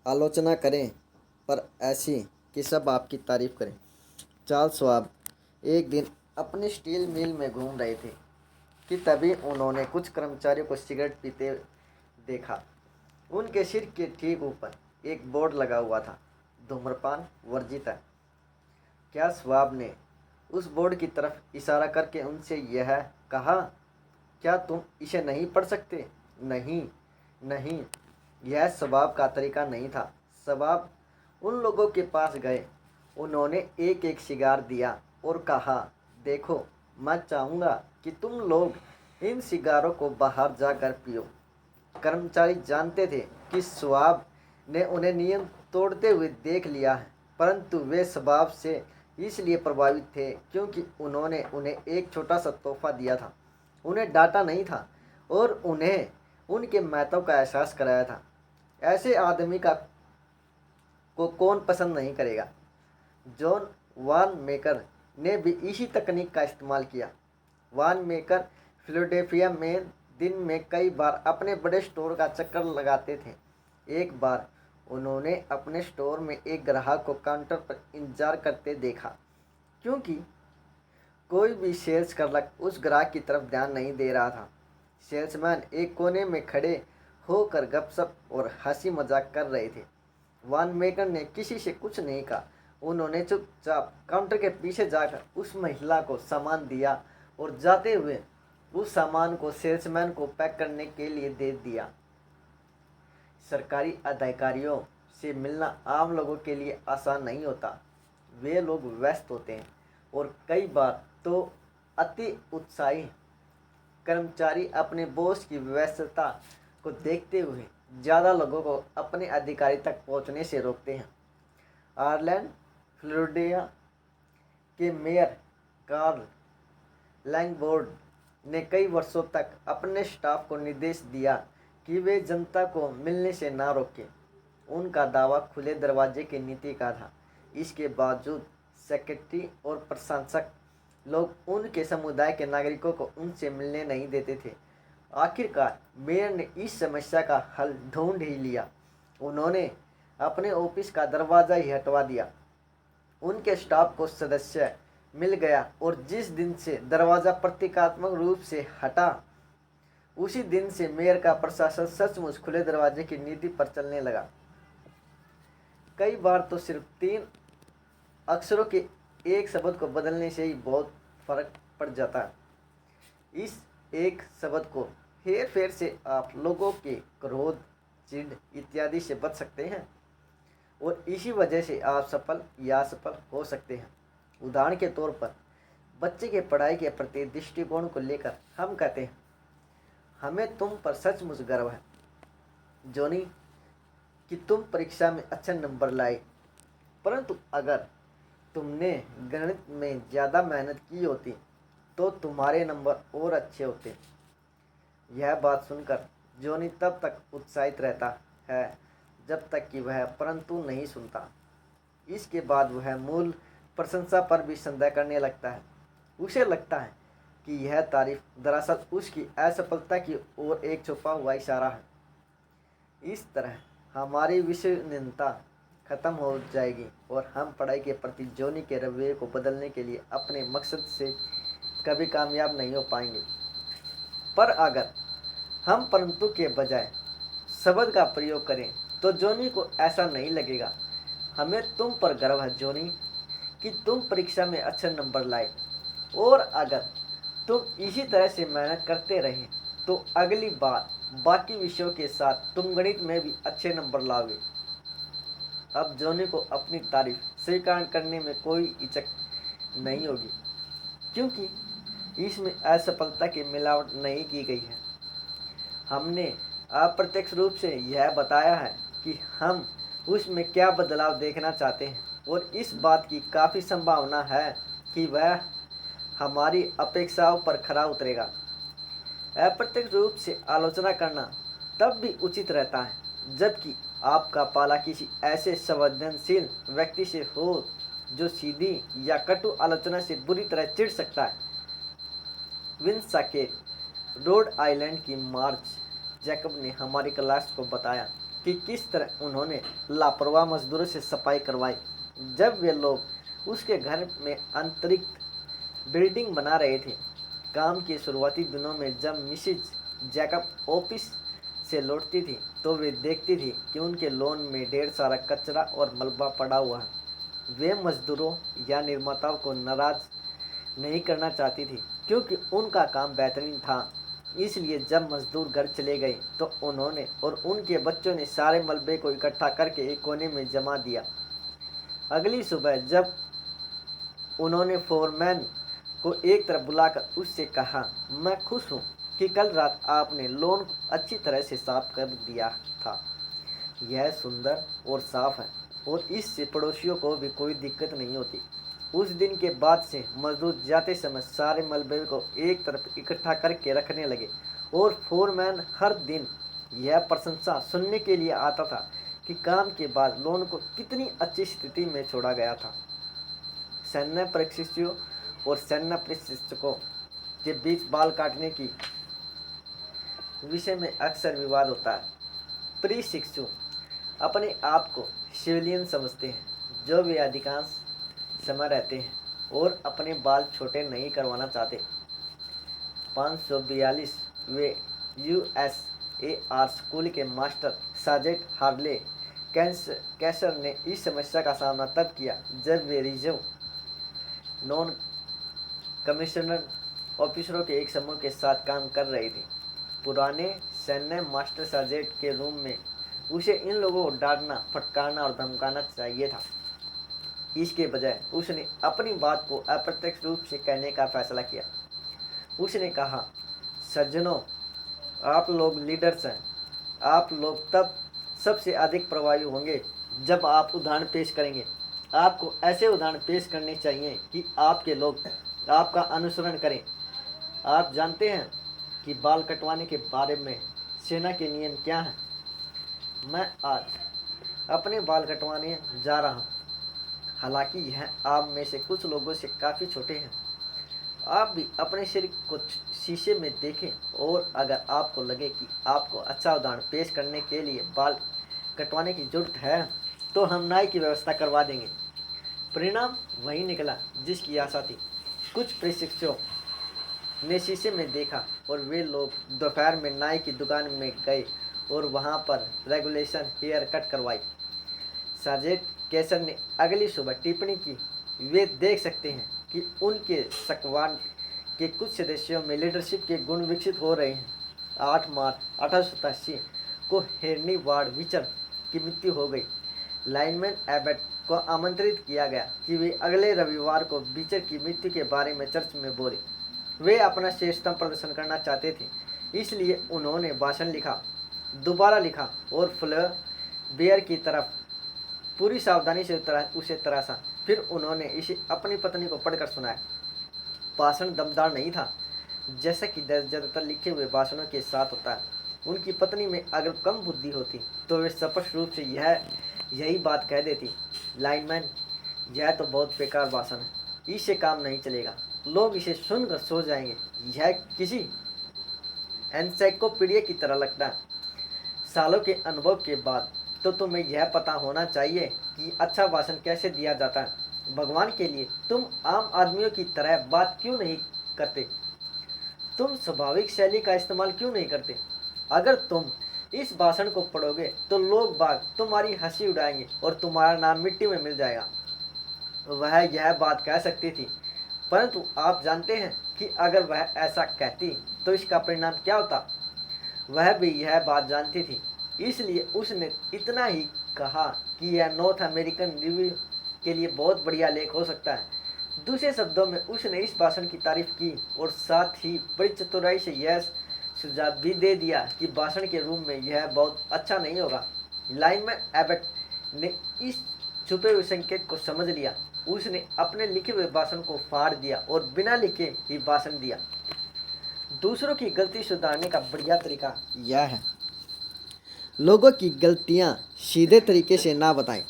आलोचना करें पर ऐसी कि सब आपकी तारीफ करें। चार्ल्स श्वाब एक दिन अपनी स्टील मिल में घूम रहे थे कि तभी उन्होंने कुछ कर्मचारियों को सिगरेट पीते देखा। उनके सिर के ठीक ऊपर एक बोर्ड लगा हुआ था, धूम्रपान वर्जित है। क्या श्वाब ने उस बोर्ड की तरफ इशारा करके उनसे यह कहा, क्या तुम इसे नहीं पढ़ सकते? नहीं, नहीं, यह श्वाब का तरीका नहीं था। श्वाब उन लोगों के पास गए, उन्होंने एक एक सिगार दिया और कहा, देखो, मैं चाहूँगा कि तुम लोग इन सिगारों को बाहर जाकर पियो। कर्मचारी जानते थे कि श्वाब ने उन्हें नियम तोड़ते हुए देख लिया है, परंतु वे श्वाब से इसलिए प्रभावित थे क्योंकि उन्होंने उन्हें एक छोटा सा तोहफा दिया था, उन्हें डांटा नहीं था और उन्हें उनके महत्व का एहसास कराया था। ऐसे आदमी को कौन पसंद नहीं करेगा। जॉन वान मेकर ने भी इसी तकनीक का इस्तेमाल किया। वान मेकर फिलाडेल्फिया में दिन में कई बार अपने बड़े स्टोर का चक्कर लगाते थे। एक बार उन्होंने अपने स्टोर में एक ग्राहक को काउंटर पर इंतजार करते देखा, क्योंकि कोई भी सेल्स क्लर्क उस ग्राहक की तरफ ध्यान नहीं दे रहा था। सेल्समैन एक कोने में खड़े होकर गपशप और हंसी मजाक कर रहे थे। वान मेकर ने किसी से कुछ नहीं कहा। उन्होंने चुपचाप काउंटर के पीछे जाकर उस महिला को सामान दिया और जाते हुए उस सामान को सेल्समैन को पैक करने के लिए दे दिया। सरकारी अधिकारियों से मिलना आम लोगों के लिए आसान नहीं होता। वे लोग व्यस्त होते हैं और कई बार तो अति उत्साही कर्मचारी अपने बॉस की व्यस्तता को देखते हुए ज़्यादा लोगों को अपने अधिकारी तक पहुंचने से रोकते हैं। आयरलैंड फ्लोरिडा के मेयर कार्ल लैंगबोर्ड ने कई वर्षों तक अपने स्टाफ को निर्देश दिया कि वे जनता को मिलने से ना रोकें। उनका दावा खुले दरवाजे की नीति का था। इसके बावजूद सेक्रेटरी और प्रशंसक लोग उनके समुदाय के नागरिकों को उनसे मिलने नहीं देते थे। आखिरकार मेयर ने इस समस्या का हल ढूंढ ही लिया। उन्होंने अपने ऑफिस का दरवाज़ा ही हटवा दिया। उनके स्टाफ को सदस्य मिल गया और जिस दिन से दरवाज़ा प्रतीकात्मक रूप से हटा, उसी दिन से मेयर का प्रशासन सचमुच खुले दरवाजे की नीति पर चलने लगा। कई बार तो सिर्फ 3 अक्षरों के एक शब्द को बदलने से ही बहुत फर्क पड़ जाता है। इस एक शब्द को हेर फेर से आप लोगों के क्रोध, चिढ़ इत्यादि से बच सकते हैं और इसी वजह से आप सफल या असफल हो सकते हैं। उदाहरण के तौर पर बच्चे के पढ़ाई के प्रति दृष्टिकोण को लेकर हम कहते हैं, हमें तुम पर सचमुच गर्व है जॉनी कि तुम परीक्षा में अच्छे नंबर लाए, परंतु अगर तुमने गणित में ज़्यादा मेहनत की होती तो तुम्हारे नंबर और अच्छे होते। यह बात सुनकर जॉनी तब तक उत्साहित रहता है जब तक कि वह परंतु नहीं सुनता। इसके बाद वह मूल प्रशंसा पर भी संदेह करने लगता है। उसे लगता है कि यह तारीफ दरअसल उसकी असफलता की ओर एक छुपा हुआ इशारा है। इस तरह हमारी विश्वसनीयता खत्म हो जाएगी और हम पढ़ाई के प्रति जॉनी के रवैये को बदलने के लिए अपने मकसद से कभी कामयाब नहीं हो पाएंगे। पर अगर हम परंतु के बजाय शब्द का प्रयोग करें तो जॉनी को ऐसा नहीं लगेगा। हमें तुम पर गर्व है जॉनी कि तुम परीक्षा में अच्छे नंबर लाए, और अगर तुम इसी तरह से मेहनत करते रहे तो अगली बार बाकी विषयों के साथ तुम गणित में भी अच्छे नंबर लाओगे। अब जॉनी को अपनी तारीफ स्वीकार करने में कोई हिचक नहीं होगी, क्योंकि इसमें असफलता की मिलावट नहीं की गई है। हमने अप्रत्यक्ष रूप से यह बताया है कि हम उसमें क्या बदलाव देखना चाहते हैं और इस बात की काफ़ी संभावना है कि वह हमारी अपेक्षाओं पर खरा उतरेगा। अप्रत्यक्ष रूप से आलोचना करना तब भी उचित रहता है जबकि आपका पाला किसी ऐसे संवेदनशील व्यक्ति से हो जो सीधी या कटु आलोचना से बुरी तरह चिढ़ सकता है। विंसाकेट रोड आइलैंड की मार्च जैकब ने हमारी क्लास को बताया कि किस तरह उन्होंने लापरवाह मजदूरों से सफाई करवाई। जब वे लोग उसके घर में अंतरिक्ष बिल्डिंग बना रहे थे, काम के शुरुआती दिनों में जब मिसिज जैकब ऑफिस से लौटती थी तो वे देखती थी कि उनके लॉन में ढेर सारा कचरा और मलबा पड़ा हुआ है। वे मजदूरों या निर्माताओं को नाराज नहीं करना चाहती थी क्योंकि उनका काम बेहतरीन था। इसलिए जब मजदूर घर चले गए तो उन्होंने और उनके बच्चों ने सारे मलबे को इकट्ठा करके एक कोने में जमा दिया। अगली सुबह जब उन्होंने फोरमैन को एक तरफ बुलाकर उससे कहा, मैं खुश हूँ कि कल रात आपने लॉन को अच्छी तरह से साफ कर दिया था। यह सुंदर और साफ है और इससे पड़ोसियों को भी कोई दिक्कत नहीं होती। उस दिन के बाद से मजदूर जाते समय सारे मलबे को एक तरफ इकट्ठा करके रखने लगे और फोरमैन हर दिन यह प्रशंसा सुनने के लिए आता था कि काम के बाद लॉन को कितनी अच्छी स्थिति में छोड़ा गया था। सैन्य प्रशिक्षुओं और सैन्य प्रशिक्षकों के बीच बाल काटने की विषय में अक्सर विवाद होता है। प्रशिक्षु अपने आप को सिविलियन समझते हैं, जो वे अधिकांश समय रहते हैं और अपने बाल छोटे नहीं करवाना चाहते। 542 वे USAR स्कूल के मास्टर सार्जेंट हार्ले कैसर ने इस समस्या का सामना तब किया जब वे रिजर्व नॉन कमिश्नर ऑफिसरों के एक समूह के साथ काम कर रहे थे। पुराने सैन्य मास्टर सार्जेंट के रूम में उसे इन लोगों को डांटना, फटकारना और धमकाना चाहिए था। इसके बजाय उसने अपनी बात को अप्रत्यक्ष रूप से कहने का फैसला किया। उसने कहा, सज्जनों, आप लोग लीडर्स हैं। आप लोग तब सबसे अधिक प्रभावी होंगे जब आप उदाहरण पेश करेंगे। आपको ऐसे उदाहरण पेश करने चाहिए कि आपके लोग आपका अनुसरण करें। आप जानते हैं कि बाल कटवाने के बारे में सेना के नियम क्या हैं। मैं आज अपने बाल कटवाने जा रहा हूँ। हालांकि यह आप में से कुछ लोगों से काफ़ी छोटे हैं। आप भी अपने शरीर को शीशे में देखें और अगर आपको लगे कि आपको अच्छा उदाहरण पेश करने के लिए बाल कटवाने की जरूरत है तो हम नाई की व्यवस्था करवा देंगे। परिणाम वही निकला जिसकी आशा थी। कुछ प्रशिक्षुओं ने शीशे में देखा और वे लोग दोपहर में नाई की दुकान में गए और वहां पर रेगुलेशन हेयर कट करवाई। सार्जेंट कैसर ने अगली सुबह टिप्पणी की, वे देख सकते हैं कि उनके स्क्वाड के कुछ सदस्यों में लीडरशिप के गुण विकसित हो रहे हैं। 8 मार्च 1887 को हेनरी वार्ड विचर की मृत्यु हो गई। लाइनमैन एबट को आमंत्रित किया गया कि वे अगले रविवार को विचर की मृत्यु के बारे में चर्च में बोले। वे अपना श्रेष्ठतम प्रदर्शन करना चाहते थे, इसलिए उन्होंने भाषण लिखा, दोबारा लिखा और फ्लेयर बेयर की तरफ पूरी सावधानी से उसे तराशा। फिर उन्होंने इसे अपनी पत्नी को पढ़कर सुनाया। भाषण दमदार नहीं था, जैसा कि ज़्यादातर लिखे हुए भाषणों के साथ होता है। उनकी पत्नी में अगर कम बुद्धि होती तो वे स्पष्ट रूप से यही बात कह देती, लाइनमैन, यह तो बहुत बेकार भाषण है, इससे काम नहीं चलेगा, लोग इसे सुनकर सो जाएंगे, यह किसी एनसाइक्लोपीडिया की तरह लगता है। सालों के अनुभव के बाद तो तुम्हें यह पता होना चाहिए कि अच्छा भाषण कैसे दिया जाता है। भगवान के लिए तुम आम आदमियों की तरह बात क्यों नहीं करते? तुम स्वाभाविक शैली का इस्तेमाल क्यों नहीं करते? अगर तुम इस भाषण को पढ़ोगे तो लोग बाग तुम्हारी हंसी उड़ाएंगे और तुम्हारा नाम मिट्टी में मिल जाएगा। वह यह बात कह सकती थी, परंतु आप जानते हैं कि अगर वह ऐसा कहती तो इसका परिणाम क्या होता? वह भी यह बात जानती थी, इसलिए उसने इतना ही कहा कि यह नॉर्थ अमेरिकन रिव्यू के लिए बहुत बढ़िया लेख हो सकता है। दूसरे शब्दों में उसने इस भाषण की तारीफ की और साथ ही बड़ी चतुराई से यह सुझाव भी दे दिया कि भाषण के रूप में यह बहुत अच्छा नहीं होगा। लाइनमैन एबट ने इस छुपे हुए संकेत को समझ लिया। उसने अपने लिखे हुए भाषण को फाड़ दिया और बिना लिखे ही भाषण दिया। दूसरों की गलती सुधारने का बढ़िया तरीका यह है, लोगों की गलतियां सीधे तरीके से ना बताएं।